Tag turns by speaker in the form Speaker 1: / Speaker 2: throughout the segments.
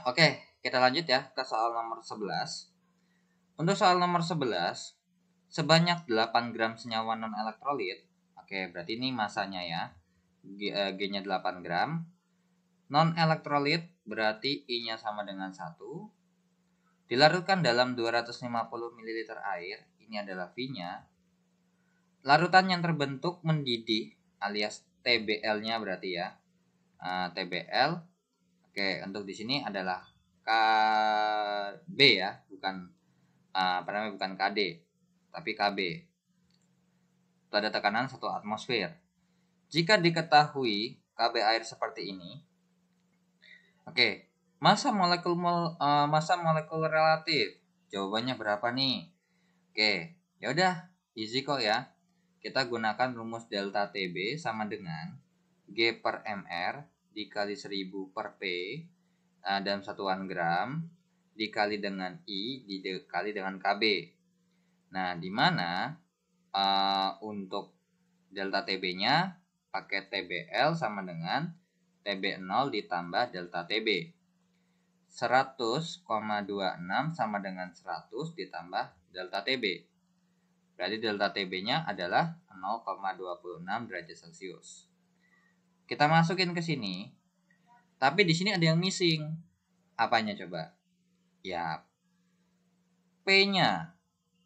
Speaker 1: Oke, kita lanjut ya ke soal nomor 11. Untuk soal nomor 11, sebanyak 8 gram senyawa non-elektrolit. Oke, berarti ini masanya ya. G-nya 8 gram. Non-elektrolit berarti I-nya sama dengan 1. Dilarutkan dalam 250 ml air. Ini adalah V-nya. Larutan yang terbentuk mendidih alias TBL-nya berarti ya. TBL. Oke, untuk di sini adalah KB ya, bukan bukan KD, tapi KB. Pada tekanan 1 atmosfer. Jika diketahui KB air seperti ini, oke, massa molekul relatif. Jawabannya berapa nih? Oke, ya udah, easy kok ya. Kita gunakan rumus delta TB sama dengan G per MR dikali 1000 per P dalam satuan gram dikali dengan I dikali dengan KB. Nah, di mana untuk delta TB-nya pakai TBL sama dengan TB0 ditambah delta TB. 100,26 sama dengan 100 ditambah delta TB. Berarti delta TB-nya adalah 0,26 derajat Celcius. Kita masukin ke sini. Tapi di sini ada yang missing. Apanya coba? Ya, P-nya.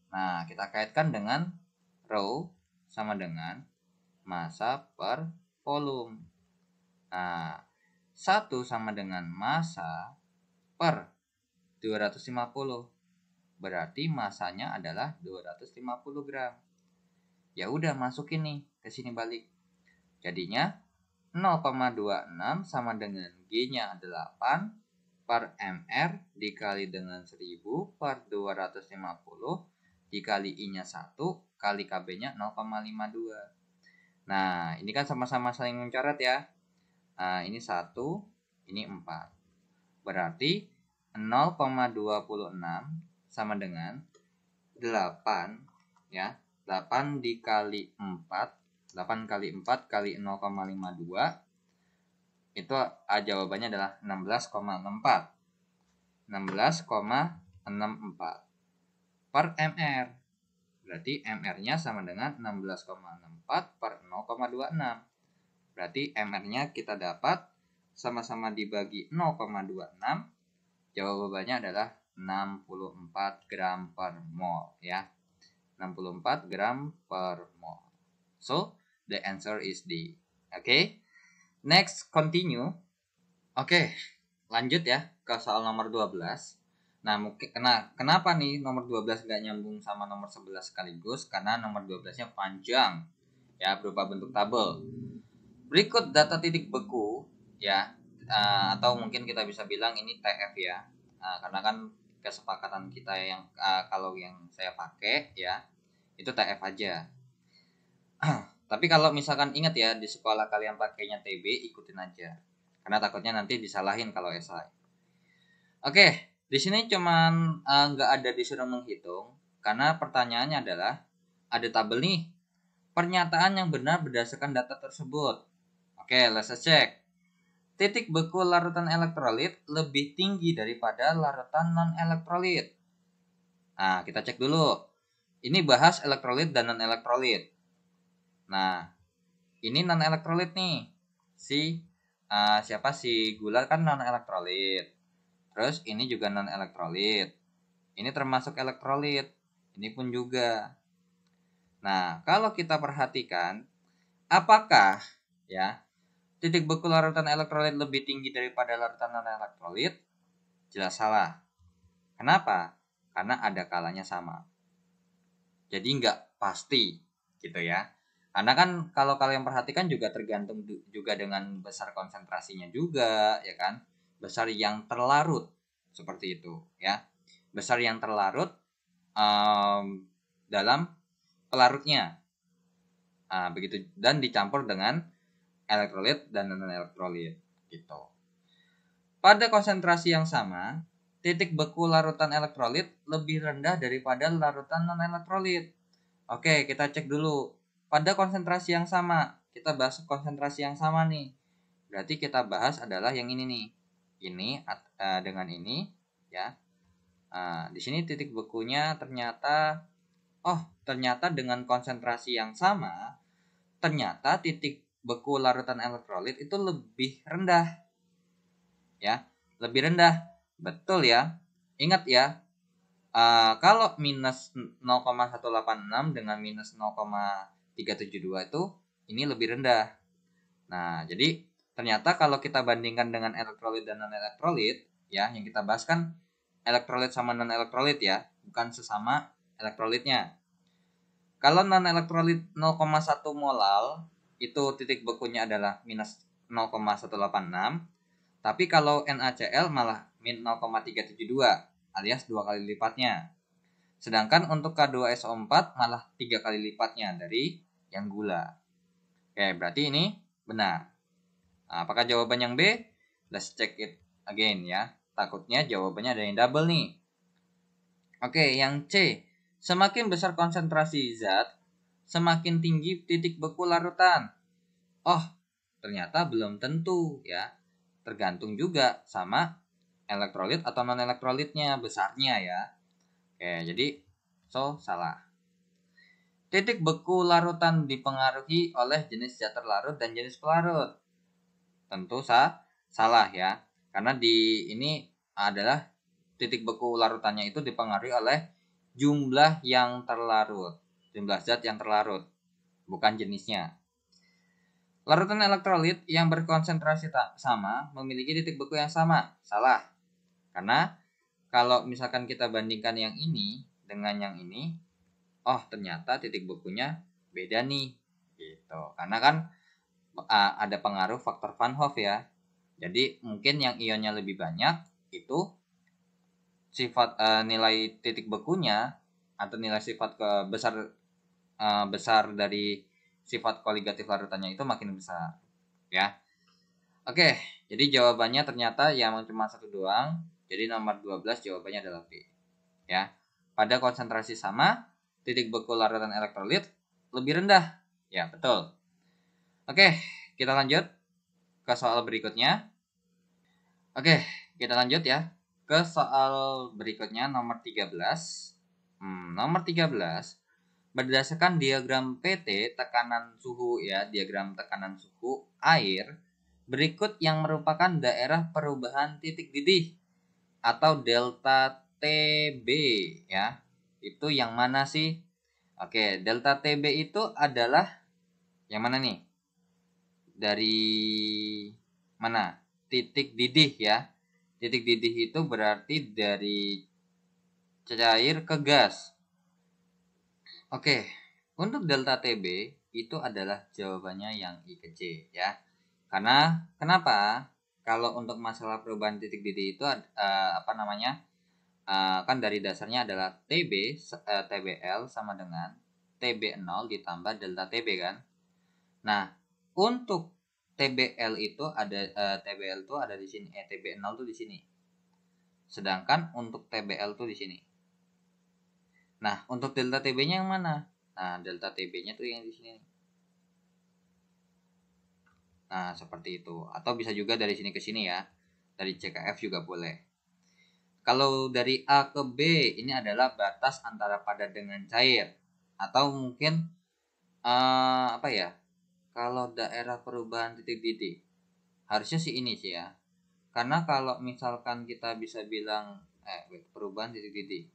Speaker 1: Nah, kita kaitkan dengan rho sama dengan massa per volume. Nah, 1 sama dengan massa per 250. Berarti massanya adalah 250 gram. Ya udah, masukin nih ke sini balik. Jadinya 0,26 sama dengan G-nya 8 per MR dikali dengan 1000 per 250 dikali I-nya 1 kali KB-nya 0,52. Nah, ini kan sama-sama saling mencoret ya. Nah, ini 1, ini 4. Berarti 0,26 sama dengan 8 ya. 8 dikali 4, 8 kali 4 kali 0,52 itu jawabannya adalah 16,64. 16,64 per MR. Berarti MR-nya sama dengan 16,64 per 0,26. Berarti MR-nya kita dapat sama-sama dibagi 0,26. Jawabannya adalah 64 gram per mol ya. 64 gram per mol. So, the answer is D. Okay? Next, continue. Oke, lanjut ya ke soal nomor 12. Nah, mungkin kenapa nih nomor 12 nggak nyambung sama nomor 11 sekaligus? Karena nomor 12-nya panjang ya, berupa bentuk tabel. Berikut data titik beku ya, atau mungkin kita bisa bilang ini TF ya. Karena kan kesepakatan kita yang kalau yang saya pakai ya, itu TF aja. Tapi kalau misalkan ingat ya, di sekolah kalian pakainya TB, ikutin aja. Karena takutnya nanti disalahin kalau esai. Oke, di sini cuman nggak ada disuruh menghitung. Karena pertanyaannya adalah, ada tabel nih. Pernyataan yang benar berdasarkan data tersebut. Oke, let's check. Titik beku larutan elektrolit lebih tinggi daripada larutan non-elektrolit. Nah, kita cek dulu. Ini bahas elektrolit dan non-elektrolit. Nah, ini non-elektrolit nih. Siapa si gula kan non-elektrolit. Terus ini juga non-elektrolit. Ini termasuk elektrolit. Ini pun juga. Nah, kalau kita perhatikan, apakah ya titik beku larutan elektrolit lebih tinggi daripada larutan non-elektrolit? Jelas salah. Kenapa? Karena ada kalanya sama. Jadi nggak pasti gitu ya. Karena kan kalau kalian perhatikan juga tergantung juga dengan besar konsentrasinya juga ya kan. Besar yang terlarut seperti itu ya. Besar yang terlarut dalam pelarutnya. Begitu, dan dicampur dengan elektrolit dan non-elektrolit gitu. Pada konsentrasi yang sama, titik beku larutan elektrolit lebih rendah daripada larutan non-elektrolit. Oke, kita cek dulu. Pada konsentrasi yang sama, kita bahas konsentrasi yang sama nih. Berarti kita bahas adalah yang ini nih. ini dengan ini ya. Di sini titik bekunya ternyata dengan konsentrasi yang sama, ternyata titik beku larutan elektrolit itu lebih rendah ya, lebih rendah. Betul ya. Ingat ya, kalau minus 0,186 dengan minus 0,372 itu ini lebih rendah. Nah, jadi ternyata kalau kita bandingkan dengan elektrolit dan non elektrolit ya, yang kita bahas kan elektrolit sama non elektrolit ya, bukan sesama elektrolitnya. Kalau non elektrolit 0,1 molal itu titik bekunya adalah minus 0,186, tapi kalau NaCl malah min 0,372 alias 2 kali lipatnya. Sedangkan untuk K2SO4 malah 3 kali lipatnya dari yang gula. Oke, berarti ini benar. Nah, apakah jawaban yang B? Let's check it again ya. Takutnya jawabannya ada yang double nih. Oke, yang C. Semakin besar konsentrasi zat, semakin tinggi titik beku larutan. Oh, ternyata belum tentu ya. Tergantung juga sama elektrolit atau non elektrolitnya besarnya ya. Oke, jadi salah. Titik beku larutan dipengaruhi oleh jenis zat terlarut dan jenis pelarut. Tentu salah ya. Karena di ini adalah titik beku larutannya itu dipengaruhi oleh jumlah yang terlarut, jumlah zat yang terlarut, bukan jenisnya. Larutan elektrolit yang berkonsentrasi sama memiliki titik beku yang sama. Salah. Karena kalau misalkan kita bandingkan yang ini dengan yang ini, ternyata titik bekunya beda nih. Gitu. Karena kan ada pengaruh faktor Van Hoff ya. Jadi mungkin yang ionnya lebih banyak itu sifat nilai titik bekunya atau nilai sifat besar dari sifat koligatif larutannya itu makin besar ya. Oke, jadi jawabannya ternyata yang cuma satu doang. Jadi nomor 12 jawabannya adalah B ya. Pada konsentrasi sama, titik beku larutan elektrolit lebih rendah. Ya, betul. Oke, kita lanjut ke soal berikutnya. Oke, kita lanjut ya ke soal berikutnya nomor 13. Nomor 13, berdasarkan diagram PT tekanan suhu ya, diagram tekanan suhu air berikut yang merupakan daerah perubahan titik didih atau delta TB ya. Itu yang mana sih? Oke, delta TB itu adalah yang mana nih? Dari mana? Titik didih ya. Titik didih itu berarti dari cair ke gas. Oke, untuk delta TB itu adalah jawabannya yang I ke C ya. Karena kenapa? Kalau untuk masalah perubahan titik didih itu kan dari dasarnya adalah TBL sama dengan TB0 ditambah delta TB kan. Nah, untuk TBL itu ada di sini, TB0 tuh di sini. Sedangkan untuk TBL tuh di sini. Nah, untuk delta TB-nya yang mana? Nah, delta TB-nya tuh yang di sini. Nah, seperti itu. Atau bisa juga dari sini ke sini ya. Dari C ke F juga boleh. Kalau dari A ke B, ini adalah batas antara padat dengan cair. Atau mungkin, kalau daerah perubahan titik didih. Harusnya sih ini sih ya. Karena kalau misalkan kita bisa bilang, perubahan titik didih.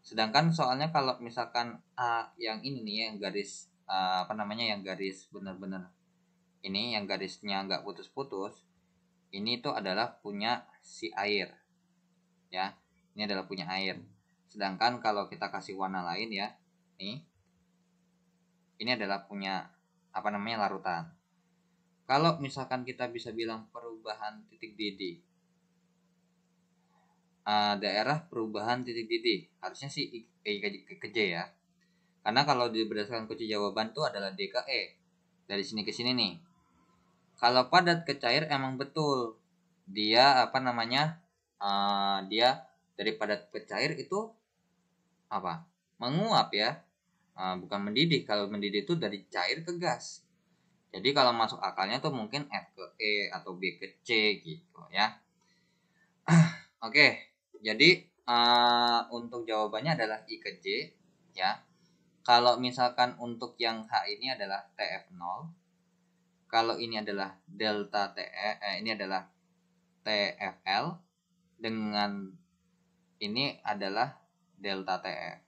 Speaker 1: Sedangkan soalnya kalau misalkan A yang ini nih yang garis yang garis benar-benar ini yang garisnya nggak putus-putus, ini tuh adalah punya si air ya, ini adalah punya air. Sedangkan kalau kita kasih warna lain ya, ini adalah punya larutan. Kalau misalkan kita bisa bilang perubahan titik didih, daerah perubahan titik didih harusnya sih ke J ya. Karena kalau berdasarkan kunci jawaban tuh adalah D ke E. Dari sini ke sini nih. Kalau padat ke cair emang betul. Dia dia dari padat ke cair itu menguap ya. Bukan mendidih. Kalau mendidih itu dari cair ke gas. Jadi kalau masuk akalnya tuh mungkin F ke E atau B ke C gitu ya. Oke, jadi untuk jawabannya adalah I ke J ya. Kalau misalkan untuk yang H ini adalah TF0, kalau ini adalah delta TE, ini adalah TFL, dengan ini adalah delta TF.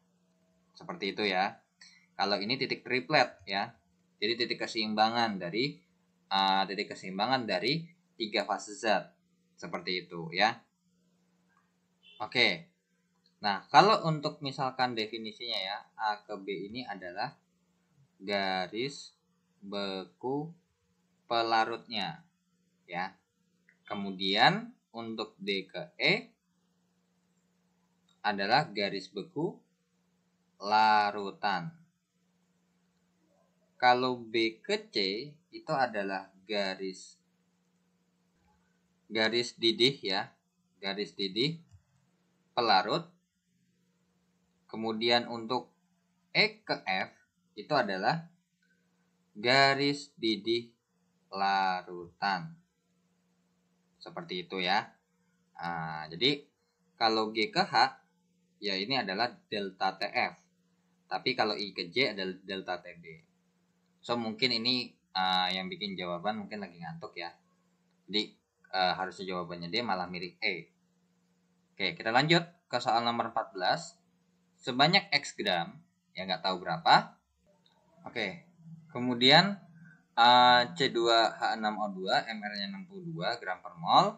Speaker 1: Seperti itu ya. Kalau ini titik triplet ya. Jadi titik keseimbangan dari tiga fase zat. Seperti itu ya. Oke. Nah, kalau untuk misalkan definisinya ya, A ke B ini adalah garis beku pelarutnya ya. Kemudian untuk D ke E adalah garis beku larutan. Kalau B ke C itu adalah garis didih ya, garis didih pelarut. Kemudian untuk E ke F itu adalah garis didih larutan. Seperti itu ya. Nah, jadi kalau G ke H ya ini adalah delta TF. Tapi kalau I ke J adalah delta TB. So mungkin ini yang bikin jawaban mungkin lagi ngantuk ya. Jadi harusnya jawabannya D malah mirip E. Oke, kita lanjut ke soal nomor 14. Sebanyak X gram, ya nggak tahu berapa. Oke, kemudian C2H6O2, MR-nya 62 gram per mol,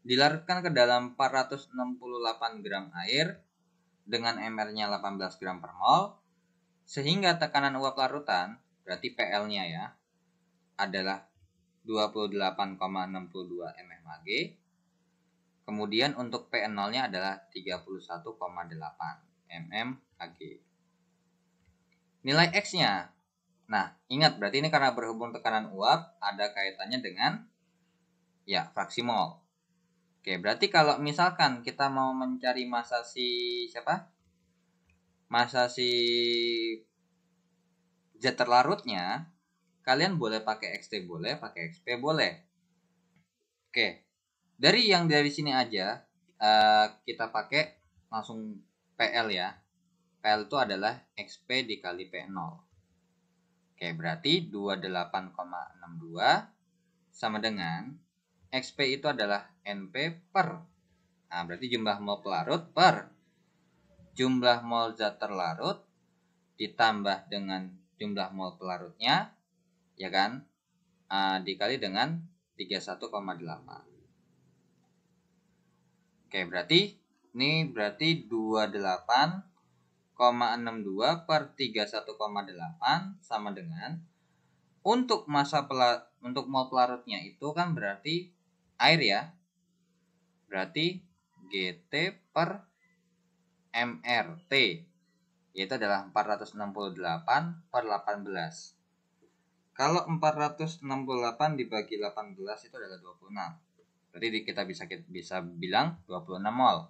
Speaker 1: dilarutkan ke dalam 468 gram air dengan MR-nya 18 gram per mol, sehingga tekanan uap larutan, berarti PL-nya ya, adalah 28,62 mmHg. Kemudian untuk PN0-nya adalah 31,8 mmHg. Nilai X-nya. Nah, ingat berarti ini karena berhubung tekanan uap ada kaitannya dengan ya fraksi mol. Oke, berarti kalau misalkan kita mau mencari massa si siapa? Massa si zat terlarutnya, kalian boleh pakai XT boleh, pakai XP boleh. Oke. Dari sini aja kita pakai langsung PL ya. PL itu adalah XP dikali P0. Oke, berarti 28,62 sama dengan XP itu adalah NP per. Nah, berarti jumlah mol pelarut per jumlah mol zat terlarut ditambah dengan jumlah mol pelarutnya, ya kan? Dikali dengan 31,8. Oke, berarti ini berarti 28,62 per 31,8 sama dengan untuk untuk mol pelarutnya itu kan berarti air ya. Berarti GT per MRT yaitu adalah 468 per 18. Kalau 468 dibagi 18 itu adalah 26. Berarti kita bisa bilang 26 mol.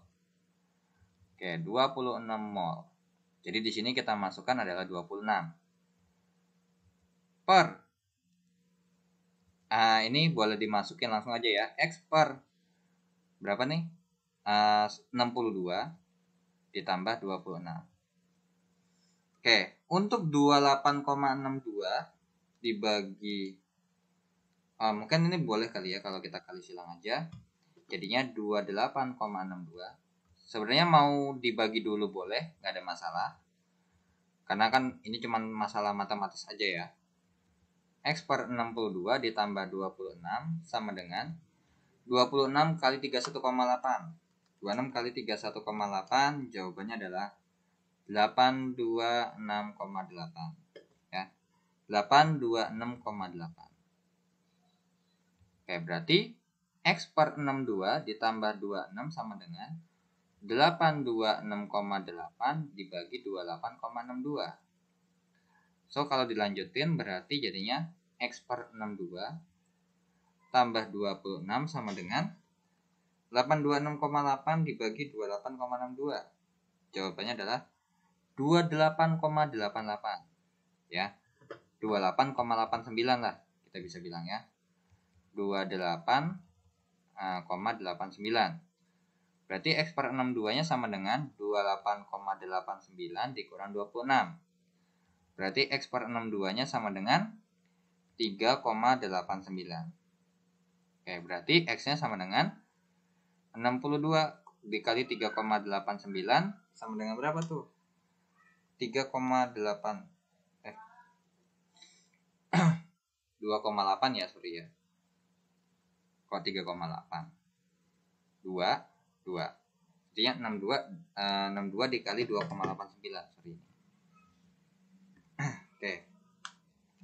Speaker 1: Oke, 26 mol. Jadi di sini kita masukkan adalah 26. Per. Ini boleh dimasukin langsung aja ya. X per berapa nih? 62 ditambah 26. Oke, untuk 28,62 dibagi mungkin ini boleh kali ya kalau kita kali silang aja. Jadinya 28,62. Sebenarnya mau dibagi dulu boleh, nggak ada masalah. Karena kan ini cuma masalah matematis aja ya. X per 62 ditambah 26 sama dengan 26 kali 31,8. 26 kali 31,8 jawabannya adalah 826,8 ya. 826,8. Oke, berarti X per 62 ditambah 26 sama dengan 826,8 dibagi 28,62. So, kalau dilanjutin berarti jadinya X per 62 tambah 26 sama dengan 826,8 dibagi 28,62. Jawabannya adalah 28,88 ya. 28,89 lah kita bisa bilang ya. 28,89. Berarti X per 62-nya sama dengan 28,89 dikurang 26. Berarti X per 62-nya sama dengan 3,89. Oke, berarti X-nya sama dengan 62 dikali 3,89 sama dengan berapa tuh? 3,8 2,8 ya, sorry ya. Kok 3,8? 2 Artinya 62 dikali 2,89, sorry. Oke.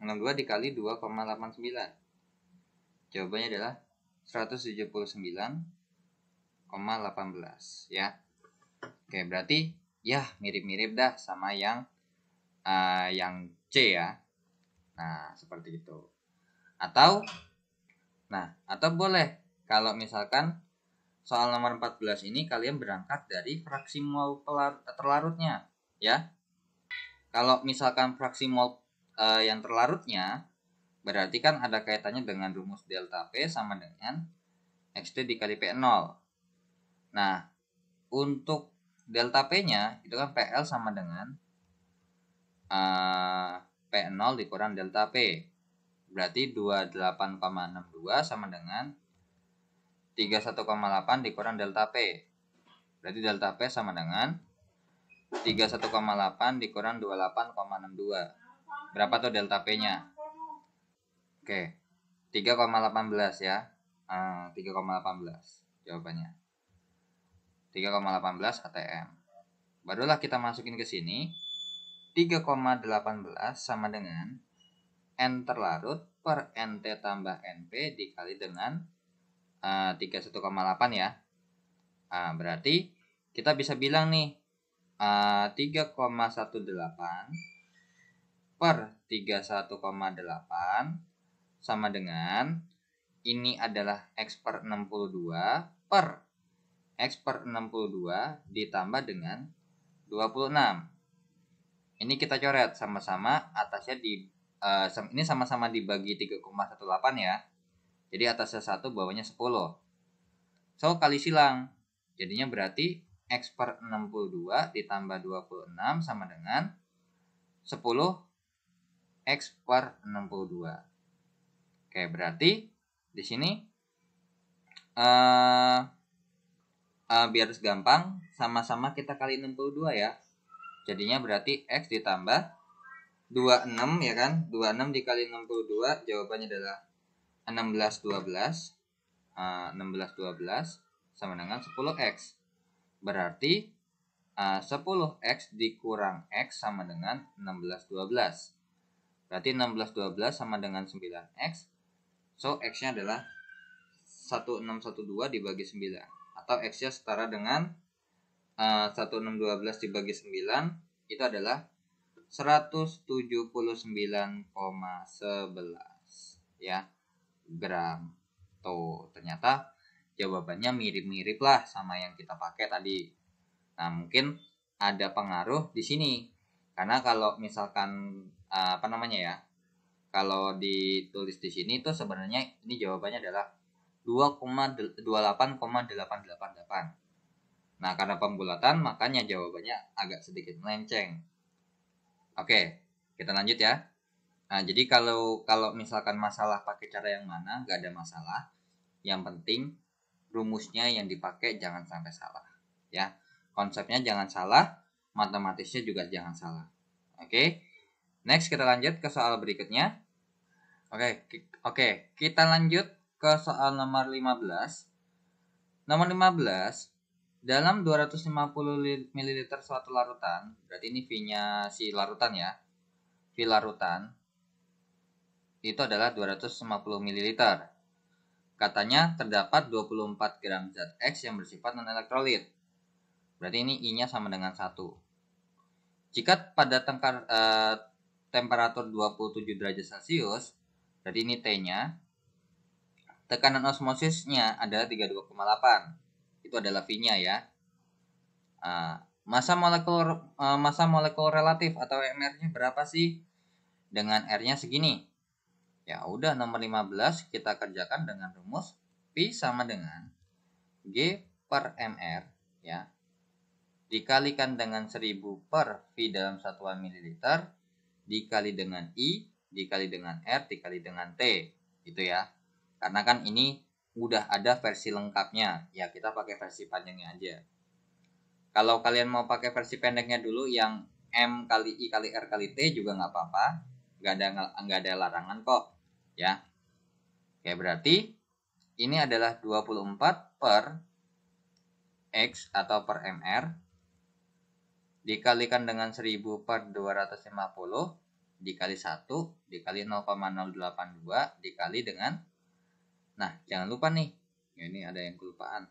Speaker 1: 62 dikali 2,89. Jawabannya adalah 179,18 ya. Oke, berarti ya mirip-mirip dah sama yang C ya. Nah, seperti itu. Atau boleh kalau misalkan soal nomor 14 ini kalian berangkat dari fraksi mol terlarutnya ya. Kalau misalkan fraksi mol yang terlarutnya berarti kan ada kaitannya dengan rumus delta P sama dengan XT dikali P0. Nah, untuk delta P-nya itu kan PL sama dengan P0 dikurang delta P. Berarti 28,62 sama dengan 31,8 dikurang delta P. Berarti delta P sama dengan 31,8 dikurang 28,62. Berapa tuh delta P-nya? Oke, 3,18 ya. 3,18 jawabannya. 3,18 ATM. Barulah kita masukin ke sini. 3,18 sama dengan N terlarut per NT tambah NP dikali dengan 31,8 ya. Berarti kita bisa bilang nih 3,18 per 31,8 sama dengan ini adalah X per 62 per X per 62 ditambah dengan 26. Ini kita coret sama-sama atasnya ini sama-sama dibagi 3,18 ya. Jadi atasnya 1, bawahnya 10. So, kali silang. Jadinya berarti X per 62 ditambah 26 sama dengan 10 X per 62. Oke, berarti di sini biar gampang, sama-sama kita kali 62 ya. Jadinya berarti X ditambah 26 ya kan. 26 dikali 62 jawabannya adalah 1612. 1612 sama dengan 10X. Berarti 10X dikurang X sama dengan 1612. Berarti 1612 sama dengan 9X. So, X-nya adalah 1612 dibagi 9. Atau X-nya setara dengan 1612 dibagi 9 itu adalah 179,11 ya gram. Tuh, ternyata jawabannya mirip-mirip lah sama yang kita pakai tadi. Nah, mungkin ada pengaruh di sini. Karena kalau misalkan kalau ditulis di sini tuh sebenarnya ini jawabannya adalah 28,888. Nah, karena pembulatan makanya jawabannya agak sedikit melenceng. Oke, kita lanjut ya. Nah, jadi kalau misalkan masalah pakai cara yang mana, nggak ada masalah. Yang penting rumusnya yang dipakai jangan sampai salah. Ya, konsepnya jangan salah, matematisnya juga jangan salah. Oke, next kita lanjut ke soal berikutnya. Oke, kita lanjut ke soal nomor 15. Nomor 15, dalam 250 ml suatu larutan, berarti ini V-nya si larutan ya. V larutan itu adalah 250 ml. Katanya terdapat 24 gram zat X yang bersifat non-elektrolit. Berarti ini I-nya sama dengan 1. Jika pada temperatur 27 derajat Celcius, berarti ini T-nya, tekanan osmosisnya adalah 32,8. Itu adalah V-nya ya. Massa molekul relatif atau MR-nya berapa sih? Dengan R-nya segini. Ya udah, nomor 15 kita kerjakan dengan rumus P sama dengan G per MR ya, dikalikan dengan 1000 per V dalam satuan mililiter, dikali dengan I, dikali dengan R, dikali dengan T, gitu ya. Karena kan ini udah ada versi lengkapnya, ya kita pakai versi panjangnya aja. Kalau kalian mau pakai versi pendeknya dulu yang M kali I kali R kali T juga nggak apa-apa, nggak ada larangan kok, ya. Oke, berarti ini adalah 24 per X atau per MR dikalikan dengan 1000 per 250 dikali 1 dikali 0,082 dikali dengan, nah jangan lupa nih, ini ada yang kelupaan,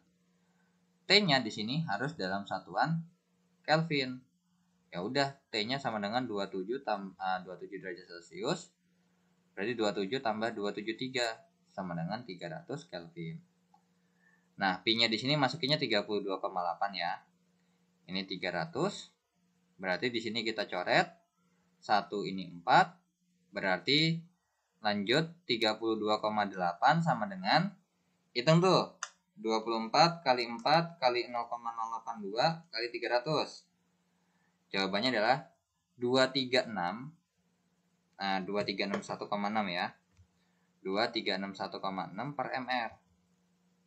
Speaker 1: T-nya di sini harus dalam satuan Kelvin. Ya udah, T-nya sama dengan 27 derajat Celcius. Berarti 27 tambah 273 sama dengan 300 Kelvin. Nah, Pi-nya di sini masukinnya 32,8 ya. Ini 300. Berarti di sini kita coret 1 ini 4. Berarti lanjut 32,8 sama dengan, hitung tuh, 24 kali 4 kali 0,082 kali 300. Jawabannya adalah 236. Nah, 2361,6 ya. 2361,6 per MR.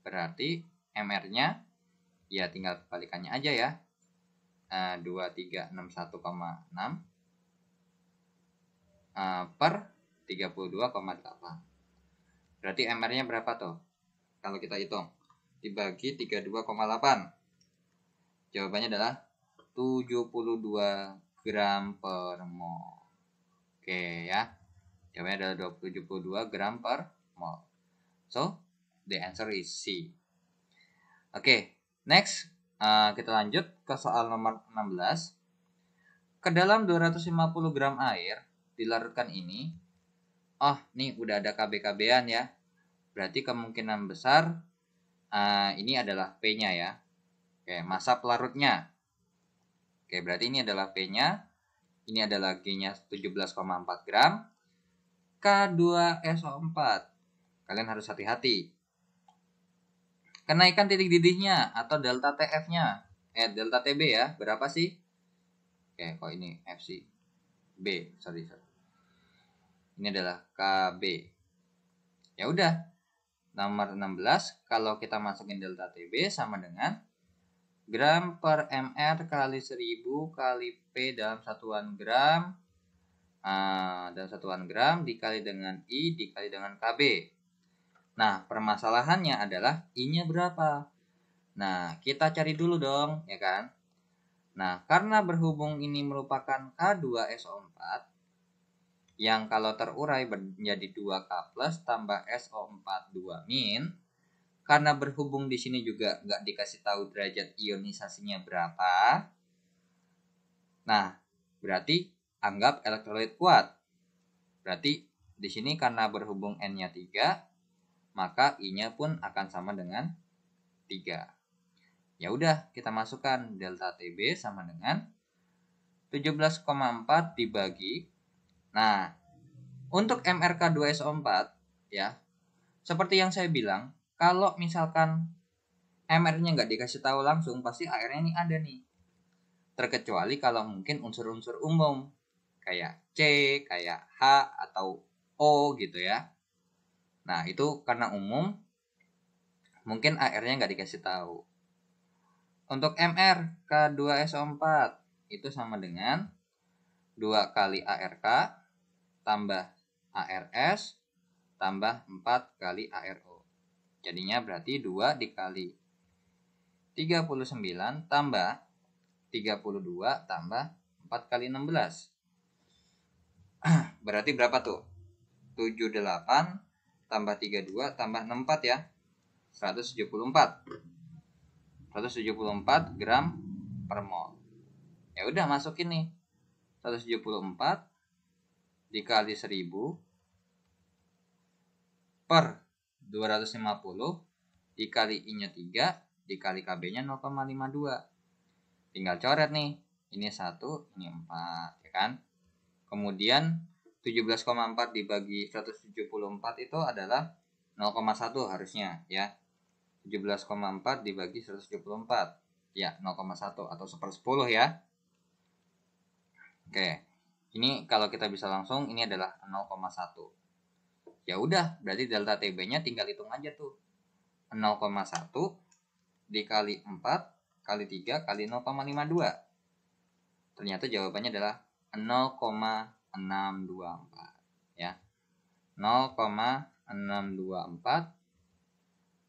Speaker 1: Berarti MR-nya ya tinggal kebalikannya aja ya. 2361,6 per 32,8. Berarti MR-nya berapa tuh? Kalau kita hitung dibagi 32,8. Jawabannya adalah 72 gram per mol. Oke ya. Jawabannya adalah 72 gram per mol. So, the answer is C. Oke, next kita lanjut ke soal nomor 16. Ke dalam 250 gram air dilarutkan ini. Oh, nih udah ada KB-KB-an ya. Berarti kemungkinan besar ini adalah P-nya ya. Oke, massa pelarutnya. Oke, berarti ini adalah P-nya. Ini adalah G-nya 17,4 gram. K2SO4. Kalian harus hati-hati. Kenaikan titik didihnya atau delta TF-nya. Delta TB ya, berapa sih? Oke, kok ini FC. B, sorry. Ini adalah KB. Ya udah. Nomor 16, kalau kita masukin delta TB sama dengan gram per MR kali 1000 kali P dalam satuan gram dikali dengan I dikali dengan KB. Nah, permasalahannya adalah I-nya berapa? Nah, kita cari dulu dong, ya kan? Nah, karena berhubung ini merupakan K2SO4 yang kalau terurai menjadi 2K plus tambah SO4 2 min, karena berhubung di sini juga nggak dikasih tahu derajat ionisasinya berapa. Nah, berarti anggap elektrolit kuat. Berarti di sini karena berhubung N-nya 3, maka I-nya pun akan sama dengan 3. Ya udah, kita masukkan delta TB sama dengan 17,4 dibagi. Nah, untuk MRK2SO4 ya, seperti yang saya bilang, kalau misalkan MR-nya nggak dikasih tahu langsung, pasti AR-nya ini ada nih. Terkecuali kalau mungkin unsur-unsur umum kayak C, kayak H atau O gitu ya. Nah, itu karena umum mungkin AR-nya nggak dikasih tahu. Untuk MR K2SO4 itu sama dengan 2 kali ARK tambah ARS tambah 4 kali ARO. Jadinya berarti 2 dikali 39 tambah 32 tambah 4 kali 16. Berarti berapa tuh? 78 tambah 32 tambah 64 ya. 174 gram per mol. Ya udah, masukin nih. 174 dikali 1000 per 250 dikali I-nya 3 dikali KB-nya 0,52. Tinggal coret nih. Ini 1, ini 4, ya kan? Kemudian 17,4 dibagi 174 itu adalah 0,1 harusnya ya. 17,4 dibagi 174. Ya, 0,1 atau 1/10 ya. Oke. Ini kalau kita bisa langsung, ini adalah 0,1. Ya udah, berarti delta TB-nya tinggal hitung aja tuh. 0,1 dikali 4 kali 3 kali 0,52. Ternyata jawabannya adalah 0,624 ya. 0,624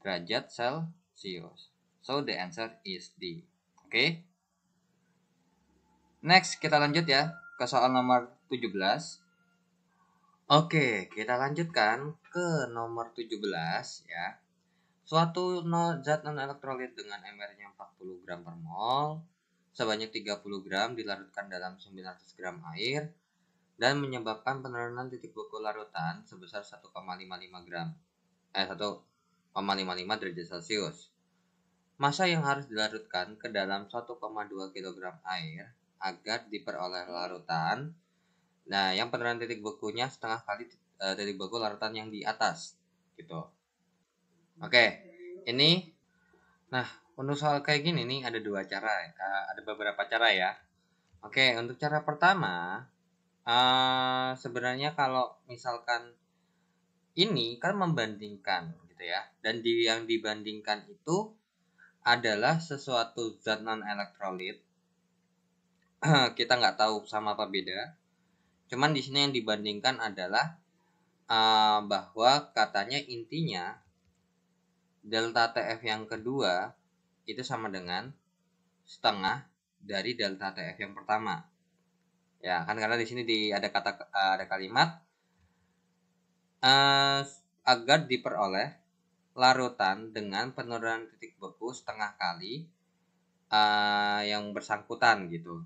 Speaker 1: derajat Celcius. So the answer is D. Oke. Next, kita lanjut ya ke soal nomor 17. Oke, kita lanjutkan ke nomor 17 ya. Suatu zat non-elektrolit dengan MR-nya 40 gram per mol sebanyak 30 gram dilarutkan dalam 900 gram air dan menyebabkan penurunan titik beku larutan sebesar 1,55 gram 1,55 derajat Celcius. Massa yang harus dilarutkan ke dalam 1,2 kg air agar diperoleh larutan. Nah, yang penurunan titik bekunya setengah kali titik beku larutan yang di atas, gitu. Oke, ini, nah untuk soal kayak gini nih ada beberapa cara ya. Oke, untuk cara pertama, sebenarnya kalau misalkan ini kan membandingkan, gitu ya, dan yang dibandingkan itu adalah sesuatu zat non elektrolit. Kita nggak tahu sama apa beda. Cuman di sini yang dibandingkan adalah bahwa katanya intinya delta TF yang kedua itu sama dengan setengah dari delta TF yang pertama. Ya kan, karena di sini ada kalimat agar diperoleh larutan dengan penurunan titik beku setengah kali yang bersangkutan gitu.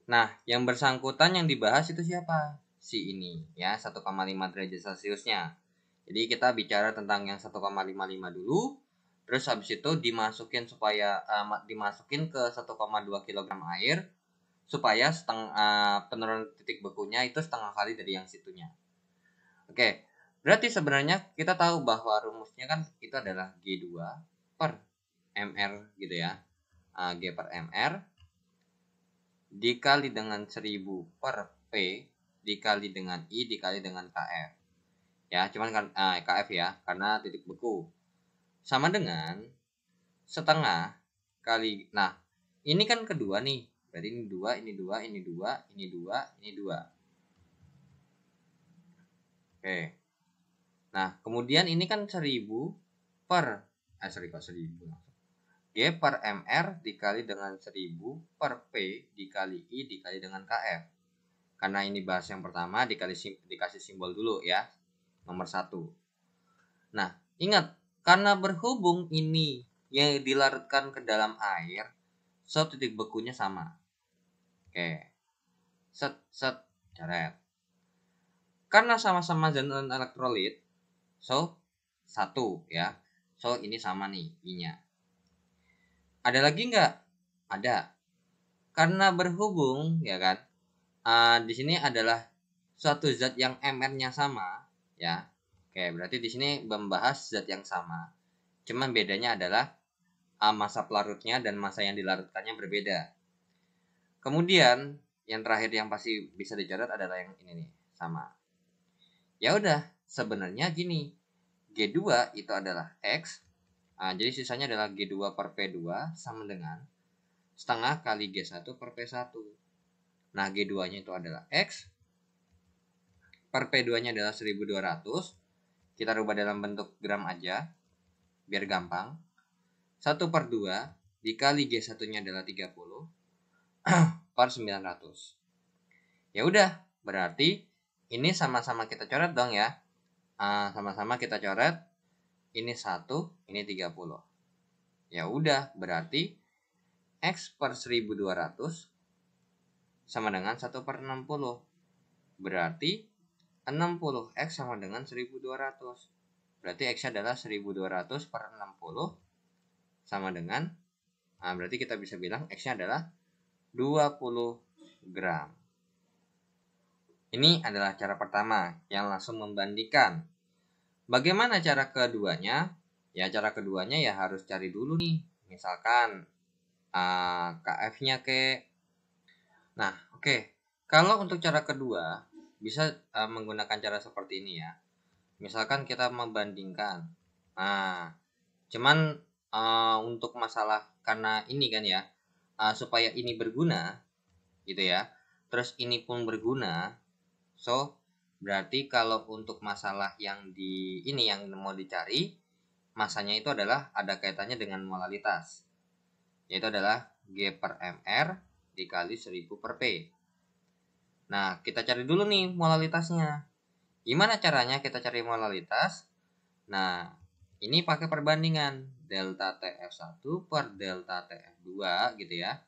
Speaker 1: Nah, yang bersangkutan yang dibahas itu siapa? Si ini ya, 1,5 derajat Celciusnya. Jadi kita bicara tentang yang 1,55 dulu, terus habis itu dimasukin ke 1,2 kg air supaya penurunan titik bekunya itu setengah kali dari yang situnya. Oke, berarti sebenarnya kita tahu bahwa rumusnya kan itu adalah G2 per MR gitu ya. G per MR dikali dengan 1000 per P dikali dengan I dikali dengan KF. Ya, cuman kan KF ya, karena titik beku. Sama dengan setengah kali. Nah, ini kan kedua nih. Berarti ini 2, ini 2, ini 2, ini 2, ini 2. Oke. Nah, kemudian ini kan 1000 per 1000. G per MR dikali dengan 1000 per P dikali I dikali dengan KF. Karena ini bahas yang pertama, dikasih simbol dulu ya, nomor 1. Nah, ingat, karena berhubung ini yang dilarutkan ke dalam air, so titik bekunya sama. Oke, set, coret. Karena sama-sama zat non-elektrolit, so 1 ya. So ini sama nih I-nya. Ada lagi nggak? Ada. Karena berhubung ya kan, di sini adalah suatu zat yang MR-nya sama ya. Oke, berarti di sini membahas zat yang sama. Cuman bedanya adalah massa pelarutnya dan massa yang dilarutkannya berbeda. Kemudian yang terakhir yang pasti bisa dicoret adalah yang ini nih, sama. Ya udah, sebenarnya gini. G2 itu adalah X. Jadi sisanya adalah G2 per P2 sama dengan setengah kali G1 per P1. Nah, G2-nya itu adalah X. Per P2-nya adalah 1200. Kita rubah dalam bentuk gram aja, biar gampang. 1 per 2 dikali G1-nya adalah 30 per 900. Ya udah, berarti ini sama-sama kita coret dong ya. Sama-sama kita coret. Ini 1, ini 30. Ya udah, berarti X per 1200 sama dengan 1 per 60. Berarti 60X sama dengan 1200. Berarti X adalah 1200 per 60 sama dengan, berarti kita bisa bilang X-nya adalah 20 gram. Ini adalah cara pertama yang langsung membandingkan. Bagaimana cara keduanya? Ya, cara keduanya ya harus cari dulu nih. Misalkan KF-nya ke. Nah, oke. Kalau untuk cara kedua, bisa menggunakan cara seperti ini ya. Misalkan kita membandingkan. Nah, cuman untuk masalah karena ini kan ya, supaya ini berguna gitu ya. Terus ini pun berguna. So, berarti kalau untuk masalah yang yang mau dicari, masanya itu adalah ada kaitannya dengan molalitas. Yaitu adalah G per MR dikali 1000 per P. Nah, kita cari dulu nih molalitasnya. Gimana caranya kita cari molalitas? Nah, ini pakai perbandingan delta TF1 per delta TF2 gitu ya.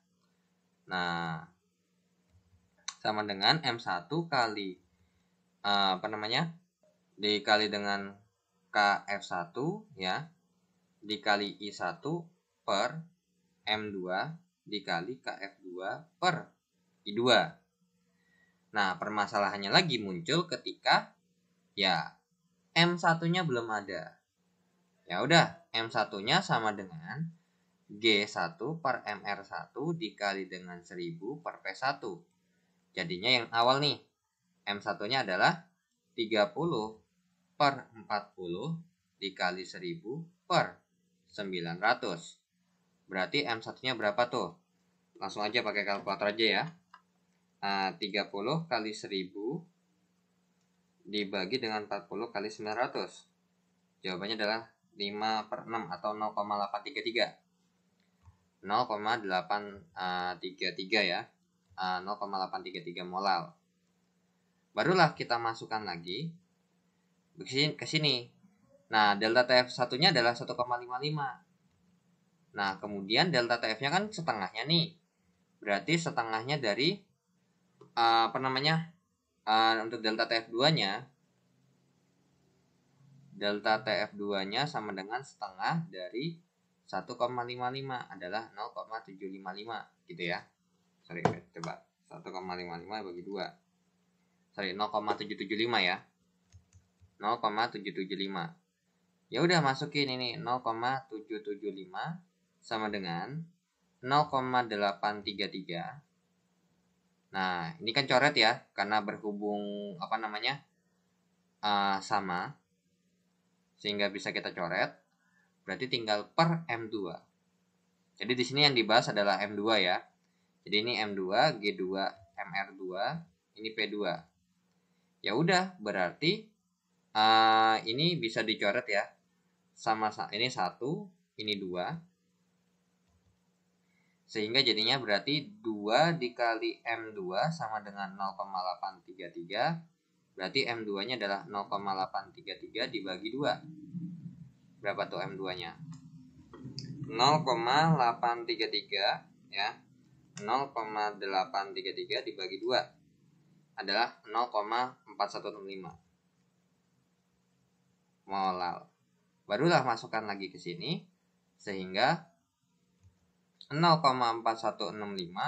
Speaker 1: Nah, sama dengan M1 kali dikali dengan KF1 ya, dikali I1 per M2 dikali KF2 per I2. Nah, permasalahannya lagi muncul ketika ya M1-nya belum ada. Ya udah, M1-nya sama dengan G1 per MR1 dikali dengan 1000 per P1. Jadinya yang awal nih, M1-nya adalah 30 per 40 dikali 1000 per 900. Berarti M1-nya berapa tuh? Langsung aja pakai kalkulator aja ya. 30 kali 1000 dibagi dengan 40 kali 900. Jawabannya adalah 5 per 6 atau 0,833. 0,833 ya. 0,833 molal. Barulah kita masukkan lagi ke sini. Nah, delta TF1-nya adalah 1,55. Nah, kemudian delta TF-nya kan setengahnya nih. Berarti setengahnya dari untuk delta TF2-nya sama dengan setengah dari 1,55 adalah 0,755 gitu ya. Sorry, coba 1,55 bagi 2. Sorry, 0,775 ya. 0,775. Ya udah, masukin ini 0,775 sama dengan 0,833. Nah, ini kan coret ya, karena berhubung sama, sehingga bisa kita coret. Berarti tinggal per M2. Jadi di sini yang dibahas adalah M2 ya. Jadi ini M2, G2, MR2, ini P2. Ya udah, berarti ini bisa dicoret ya. Sama ini 1, ini 2. Sehingga jadinya berarti 2 dikali M2 sama dengan 0,833. Berarti M2-nya adalah 0,833 dibagi 2. Berapa tuh M2-nya? 0,833 ya. 0,833 dibagi 2 adalah 0,4165 molal. Barulah masukkan lagi ke sini sehingga 0,4165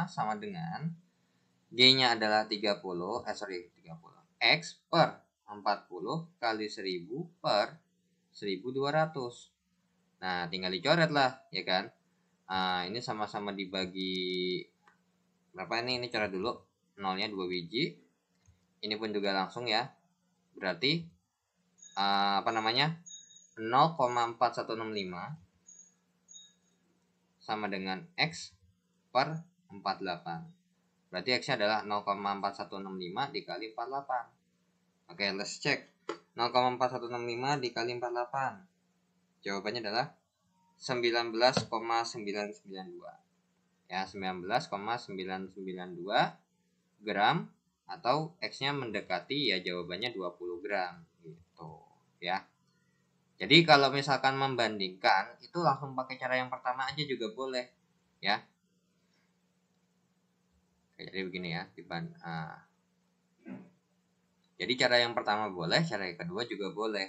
Speaker 1: sama dengan G-nya adalah 30. X per 40 kali 1000 per 1200. Nah, tinggal dicoret lah, ya kan? Ini sama-sama dibagi berapa ini? Ini coret dulu. Nolnya 2 biji. Ini pun juga langsung ya. Berarti 0,4165 sama dengan X per 48. Berarti X-nya adalah 0,4165 dikali 48. Oke, let's check. 0,4165 dikali 48. Jawabannya adalah 19,992. Ya, 19,992 gram atau X-nya mendekati ya jawabannya 20 gram gitu ya. Jadi kalau misalkan membandingkan itu langsung pakai cara yang pertama aja juga boleh ya. Jadi begini ya, jadi cara yang pertama boleh, cara yang kedua juga boleh.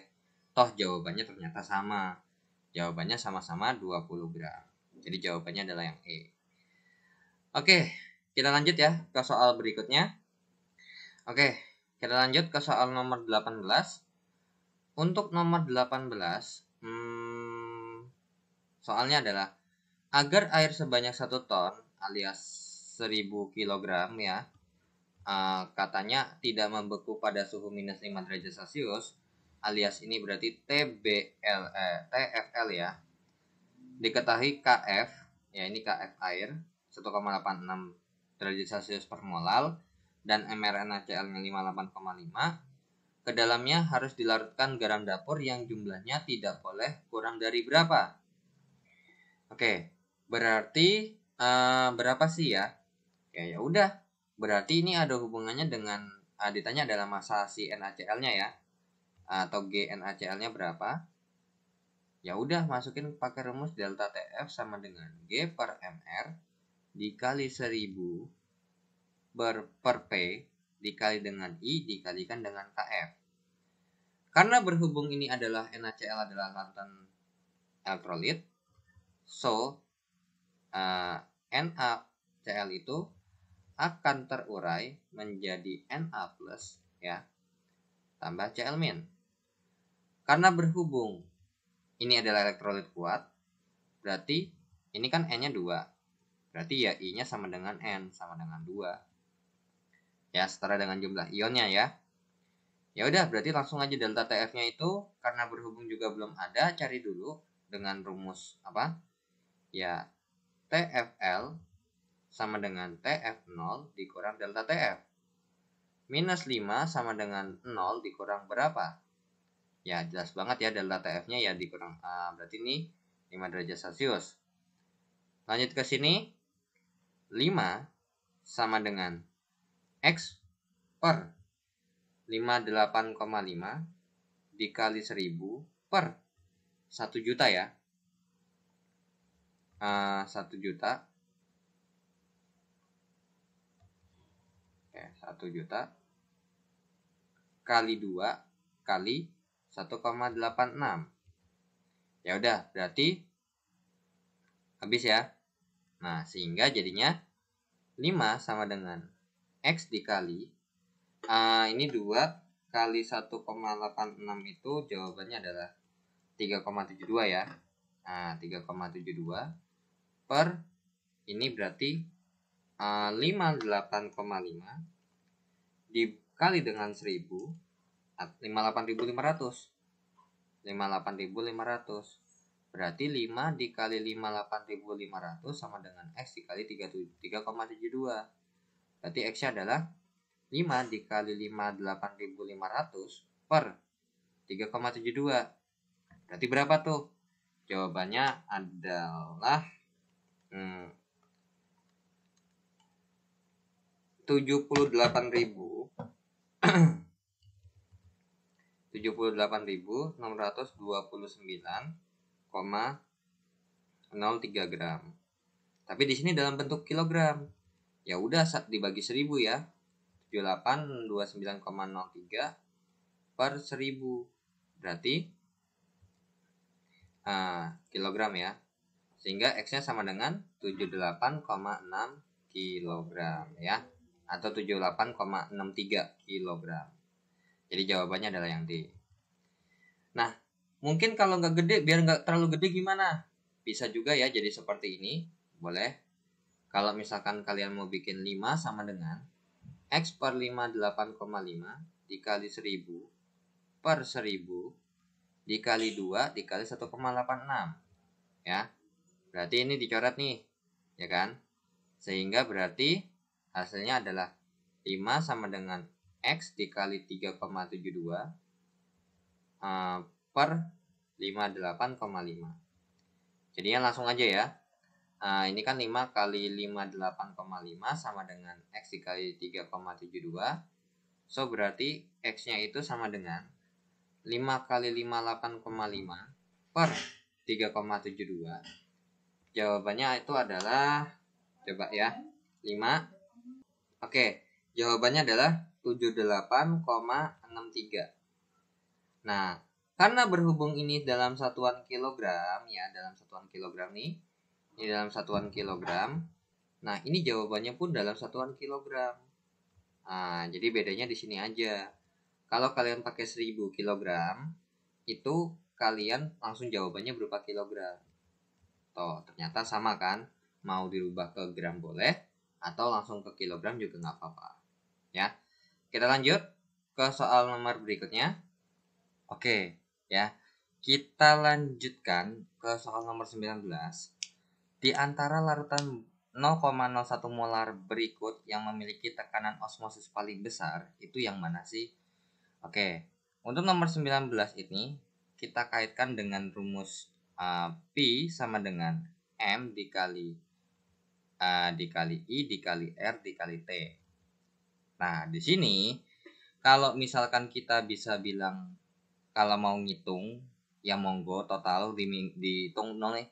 Speaker 1: Toh jawabannya ternyata sama. Jawabannya sama-sama 20 gram. Jadi jawabannya adalah yang E. Oke, kita lanjut ya ke soal berikutnya. Oke, kita lanjut ke soal nomor 18. Untuk nomor 18, soalnya adalah Agar air sebanyak 1 ton alias 1000 kg ya, katanya tidak membeku pada suhu minus 5 derajat Celcius, alias ini berarti TFL ya. Diketahui KF, ya ini KF air 1,86 derajat Celcius per molal dan mRNaCl-nya 58,5. Ke dalamnya harus dilarutkan garam dapur yang jumlahnya tidak boleh kurang dari berapa? Oke, berarti berapa sih ya? Ya udah, berarti ini ada hubungannya dengan ditanya adalah massa si NaCl-nya ya, atau GNaCl-nya berapa? Ya udah, masukin pakai rumus delta TF sama dengan G per mR dikali 1000 per P dikali dengan I dikalikan dengan KF. Karena berhubung ini adalah NaCl adalah larutan elektrolit, so NaCl itu akan terurai menjadi Na plus ya, tambah Cl min. Karena berhubung ini adalah elektrolit kuat, berarti ini kan N-nya 2. Berarti ya I-nya sama dengan N, sama dengan 2. Ya, setara dengan jumlah ionnya ya. Ya udah, berarti langsung aja delta TF-nya itu karena berhubung juga belum ada, cari dulu dengan rumus apa? Ya, TFL sama dengan TF0 dikurang delta TF. Minus 5 sama dengan 0 dikurang berapa? Ya, jelas banget ya delta TF-nya ya dikurang, berarti ini 5 derajat Celcius. Lanjut ke sini, 5 sama dengan X per 58,5 dikali 1000 per 1 juta ya. 1 juta. Oke, 1 juta kali 2 kali 1,86. Ya udah, berarti habis ya. Nah, sehingga jadinya 5 sama dengan X dikali ini 2 kali 1,86 itu jawabannya adalah 3,72 ya. Nah, 3,72 per ini berarti 58,5 dikali dengan 1000, 58.500. 58.500. Berarti 5 dikali 58.500 sama dengan X dikali 3,72. Berarti X-nya adalah 5 dikali 58.500 per 3,72. Berarti berapa tuh? Jawabannya adalah 78.629,03 gram. Tapi di sini dalam bentuk kilogram. Ya udah dibagi 1000 ya. 7829,03 per 1000. Berarti kilogram ya. Sehingga X-nya sama dengan 78,6 kilogram ya. Atau 78,63 kilogram. Jadi jawabannya adalah yang D. Nah, mungkin kalau nggak gede, biar nggak terlalu gede gimana? Bisa juga ya jadi seperti ini. Boleh. Kalau misalkan kalian mau bikin 5 sama dengan X per 58,5 dikali 1000 per 1000 dikali 2 dikali 1,86 ya. Berarti ini dicoret nih, ya kan? Sehingga berarti hasilnya adalah 5 sama dengan X dikali 3,72 per 58,5. Jadinya langsung aja ya. Ini kan 5 kali 58,5 sama dengan X dikali 3,72. So berarti X-nya itu sama dengan 5 kali 58,5 per 3,72. Jawabannya itu adalah, coba ya, 5. Oke, jawabannya adalah 78,63. Nah, karena berhubung ini dalam satuan kilogram ya, dalam satuan kilogram nih. Ini dalam satuan kilogram. Nah, ini jawabannya pun dalam satuan kilogram. Jadi bedanya di sini aja. Kalau kalian pakai 1000 kilogram, itu kalian langsung jawabannya berupa kilogram. Tuh, ternyata sama kan? Mau dirubah ke gram boleh, atau langsung ke kilogram juga nggak apa-apa. Ya, kita lanjut ke soal nomor berikutnya. Oke, ya. Kita lanjutkan ke soal nomor 19. Di antara larutan 0,01 molar berikut yang memiliki tekanan osmosis paling besar, itu yang mana sih? Oke, untuk nomor 19 ini kita kaitkan dengan rumus Pi sama dengan M dikali I dikali R dikali T. Nah, di sini kalau misalkan kita bisa bilang kalau mau ngitung, ya monggo total dihitung nih.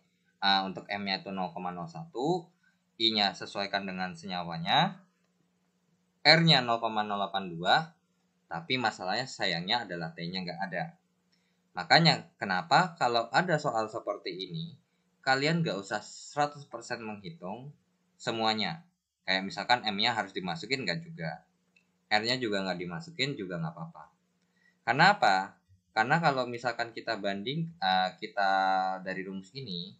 Speaker 1: Untuk M-nya itu 0,01, I-nya sesuaikan dengan senyawanya, R-nya 0,082, tapi masalahnya sayangnya adalah T-nya nggak ada. Makanya kenapa kalau ada soal seperti ini, kalian nggak usah 100% menghitung semuanya. Kayak misalkan M-nya harus dimasukin nggak juga. R-nya juga nggak dimasukin juga nggak apa-apa. Karena apa? Karena kalau misalkan kita banding, kita dari rumus ini,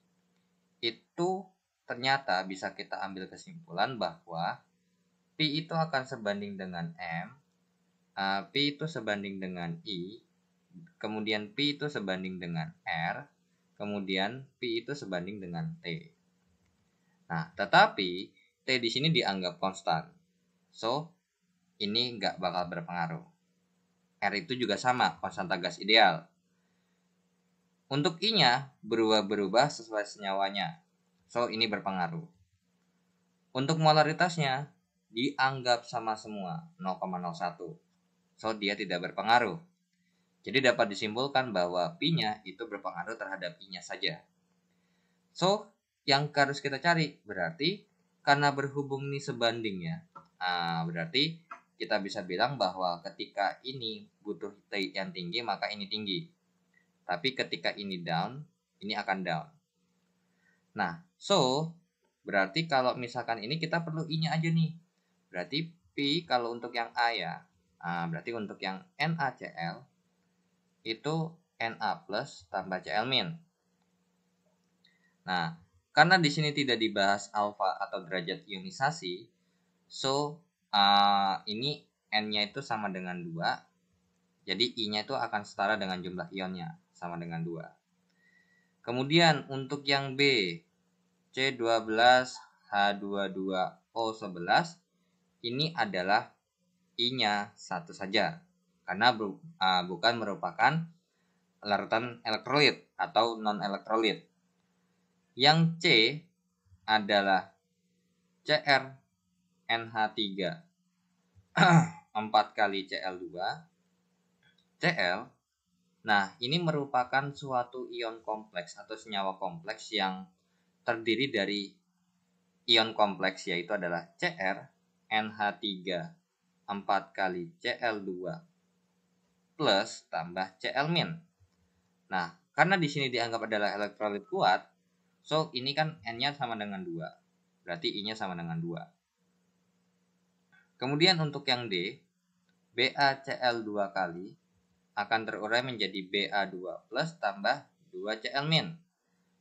Speaker 1: itu ternyata bisa kita ambil kesimpulan bahwa Pi itu akan sebanding dengan M, Pi itu sebanding dengan I, kemudian Pi itu sebanding dengan R, kemudian Pi itu sebanding dengan T. Nah, tetapi T di sini dianggap konstan. So, ini nggak bakal berpengaruh. R itu juga sama, konstanta gas ideal. Untuk I-nya berubah-berubah sesuai senyawanya. So, ini berpengaruh. Untuk molaritasnya dianggap sama semua, 0,01. So, dia tidak berpengaruh. Jadi dapat disimpulkan bahwa Pi-nya itu berpengaruh terhadap I-nya saja. So, yang harus kita cari berarti karena berhubung ini sebanding ya. Berarti kita bisa bilang bahwa ketika ini butuh T yang tinggi, maka ini tinggi. Tapi ketika ini down, ini akan down. Nah, so berarti kalau misalkan ini kita perlu I-nya aja nih. Berarti Pi kalau untuk yang A ya, berarti untuk yang NaCl itu Na plus tambah Cl min. Nah, karena di sini tidak dibahas alfa atau derajat ionisasi, so ini N-nya itu sama dengan 2. Jadi I-nya itu akan setara dengan jumlah ionnya, sama dengan 2. Kemudian untuk yang B, C12H22O11, ini adalah I-nya satu saja, karena bukan merupakan larutan elektrolit atau non-elektrolit. Yang C adalah CrNH3 4 kali Cl2 Cl. Nah, ini merupakan suatu ion kompleks atau senyawa kompleks yang terdiri dari ion kompleks, yaitu adalah CrNH3 4 kali Cl2 plus tambah Cl min. Nah, karena di sini dianggap adalah elektrolit kuat, so ini kan N-nya sama dengan 2. Berarti I-nya sama dengan 2. Kemudian untuk yang D, BaCl2 kali akan terurai menjadi Ba2 plus tambah 2Cl min.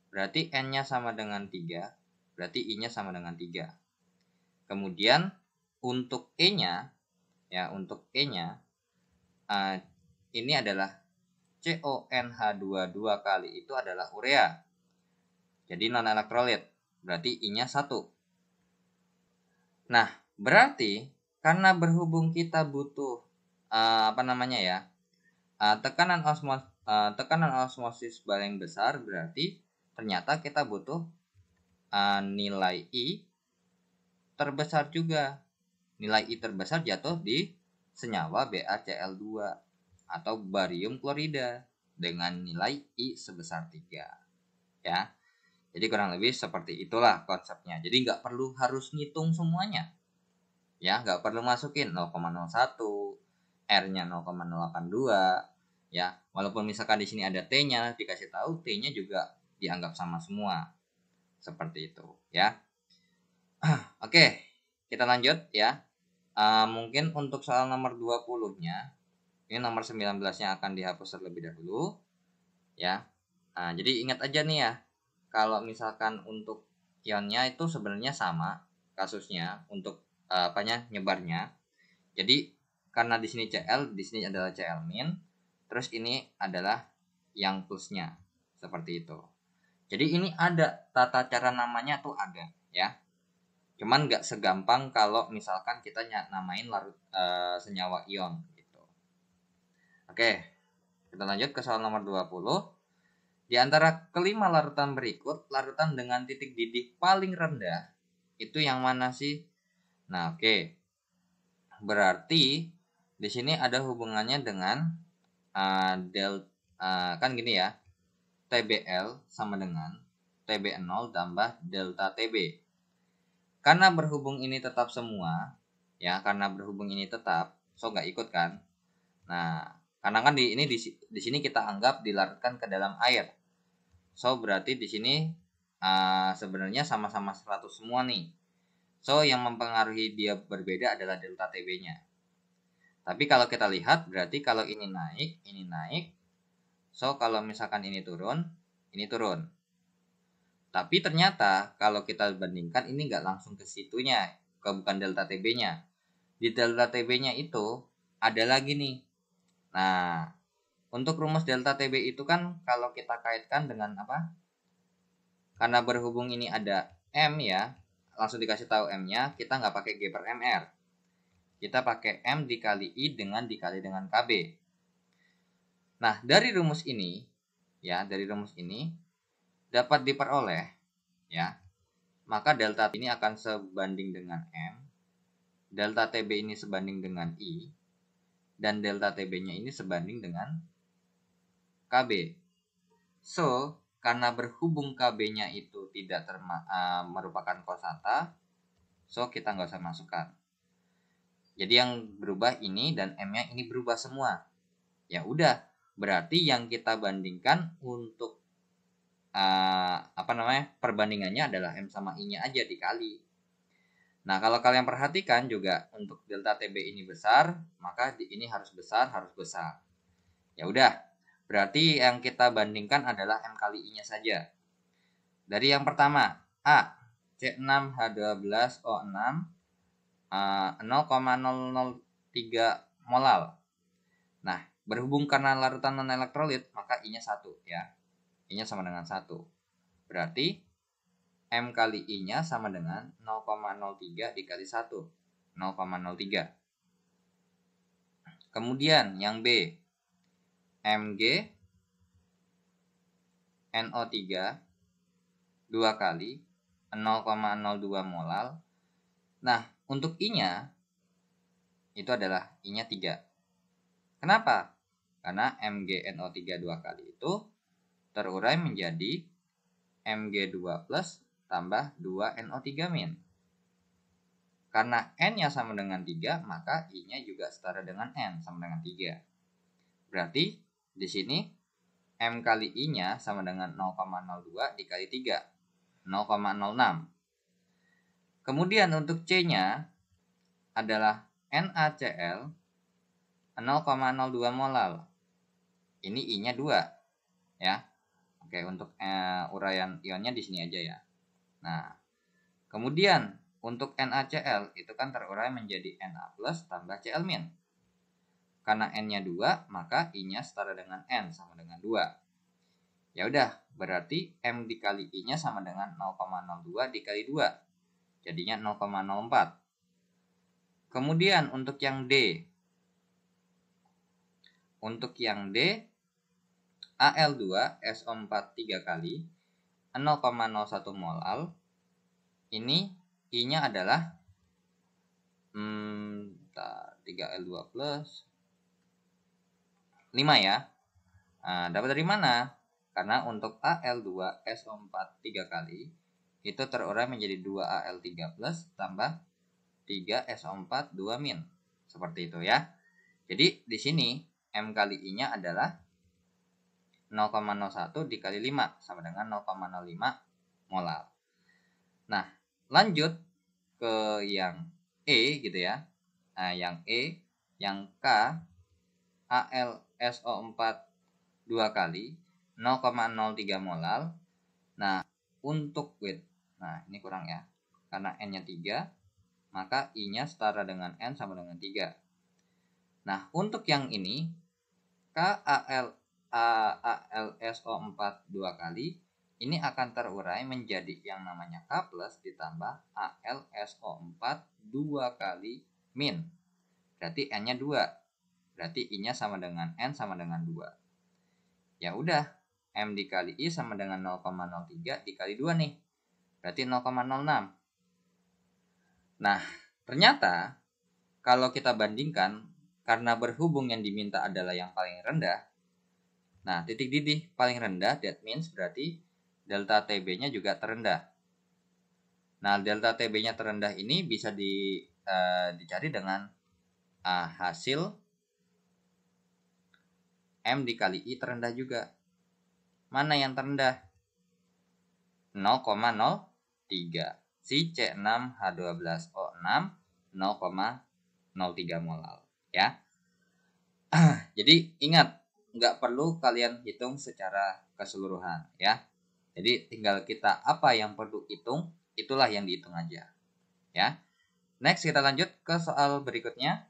Speaker 1: Berarti N-nya sama dengan 3, berarti I-nya sama dengan 3. Kemudian untuk E-nya, ini adalah CONH22 kali itu adalah urea. Jadi non-elektrolit, berarti I-nya 1. Nah, berarti karena berhubung kita butuh tekanan osmosis paling besar, berarti ternyata kita butuh nilai I terbesar juga. Nilai I terbesar jatuh di senyawa BaCl2 atau barium klorida dengan nilai I sebesar 3. Ya. Jadi kurang lebih seperti itulah konsepnya. Jadi nggak perlu harus ngitung semuanya. Ya, nggak perlu masukin 0,01, R-nya 0,082. Ya, walaupun misalkan di sini ada T-nya, dikasih tahu T-nya juga dianggap sama semua. Seperti itu, ya. Oke, kita lanjut ya. Mungkin untuk soal nomor 20-nya, ini nomor 19-nya akan dihapus terlebih dahulu. Ya. Jadi ingat aja nih ya, kalau misalkan untuk ionnya itu sebenarnya sama kasusnya untuk nyebarnya. Jadi karena di sini Cl, di sini adalah Cl min, terus ini adalah yang plusnya seperti itu. Jadi ini ada tata cara namanya tuh ada ya. Cuman nggak segampang kalau misalkan kita namain larut senyawa ion gitu. Oke, kita lanjut ke soal nomor 20. Di antara kelima larutan berikut, larutan dengan titik didih paling rendah itu yang mana sih? Nah, oke. Berarti di sini ada hubungannya dengan kan gini ya. TBL sama dengan TB0 tambah delta TB. Karena berhubung ini tetap semua, ya, karena berhubung ini tetap, so nggak ikut kan? Nah, karena kan di sini kita anggap dilarutkan ke dalam air. So berarti di sini sebenarnya sama-sama 100 semua nih. So yang mempengaruhi dia berbeda adalah delta TB-nya. Tapi kalau kita lihat berarti kalau ini naik. So kalau misalkan ini turun, ini turun. Tapi ternyata kalau kita bandingkan ini nggak langsung ke situnya, bukan delta TB-nya. Di delta TB-nya itu ada lagi nih. Nah, untuk rumus delta TB itu kan kalau kita kaitkan dengan apa? Karena berhubung ini ada M ya, langsung dikasih tahu M-nya, kita nggak pakai G per MR. Kita pakai M dikali I dikali dengan KB. Nah, dari rumus ini, dapat diperoleh, ya, maka delta ini akan sebanding dengan M, delta TB ini sebanding dengan I, dan delta TB-nya ini sebanding dengan KB. So, karena berhubung KB-nya itu tidak merupakan kosata, so kita nggak usah masukkan. Jadi yang berubah ini dan M-nya ini berubah semua. Ya udah, berarti yang kita bandingkan untuk perbandingannya adalah M sama I-nya aja dikali. Nah, kalau kalian perhatikan juga untuk delta TB ini besar, maka ini harus besar. Ya udah, berarti yang kita bandingkan adalah M kali I-nya saja. Dari yang pertama, A, C6H12O6 0,003 molal. Nah, berhubung karena larutan non-elektrolit, maka I-nya 1 ya. I-nya sama dengan 1. Berarti M kali I-nya sama dengan 0,03 dikali 1. 0,03. Kemudian yang B, Mg NO3 2 kali 0,02 molal. Nah, untuk I-nya itu adalah I-nya 3. Kenapa? Karena MgNO3 2 kali itu terurai menjadi Mg2 plus tambah 2NO3 min. Karena N-nya sama dengan 3, maka I-nya juga setara dengan N sama dengan 3. Berarti di sini M kali I-nya sama dengan 0,02 dikali 3, 0,06. Kemudian untuk C-nya adalah NaCl 0,02 molal. Ini I-nya 2 ya. Oke, untuk uraian ionnya di sini aja ya. Nah, kemudian untuk NaCl itu kan terurai menjadi Na plus tambah Cl min. Karena N-nya 2, maka I-nya setara dengan N sama dengan 2. Ya udah, berarti M dikali I-nya sama dengan 0,02 dikali 2. Jadinya 0,04. Kemudian untuk yang D. Untuk yang D, Al2SO4 3 kali 0,01 molal. Ini I-nya adalah 3L2 plus 5 ya. Nah, dapat dari mana? Karena untuk Al2SO4 3 kali itu terurai menjadi 2Al3 plus tambah 3SO4 2 min. Seperti itu ya. Jadi di sini M kali I-nya adalah 0,01 dikali 5 sama dengan 0,05 molal. Nah, lanjut ke yang E gitu ya. Nah, yang E, yang K AlSO4 2 kali 0,03 molal. Nah, untuk width. Nah, ini kurang ya. Karena N-nya 3, maka I-nya setara dengan N sama dengan 3. Nah, untuk yang ini, KALSO4 2 kali, ini akan terurai menjadi yang namanya K plus ditambah ALSO4 2 kali min. Berarti N-nya 2. Berarti I-nya sama dengan N sama dengan 2. Ya udah, M dikali I sama dengan 0,03 dikali 2 nih. Berarti 0,06. Nah, ternyata kalau kita bandingkan, karena berhubung yang diminta adalah yang paling rendah, nah titik didih paling rendah, that means berarti delta TB-nya juga terendah. Nah, delta TB-nya terendah ini bisa dicari dengan hasil M dikali I terendah juga. Mana yang terendah? 0,03. Si C6H12O6 0,03 molal ya. Jadi ingat, nggak perlu kalian hitung secara keseluruhan ya. Jadi tinggal kita apa yang perlu hitung, itulah yang dihitung aja ya. Next kita lanjut ke soal berikutnya.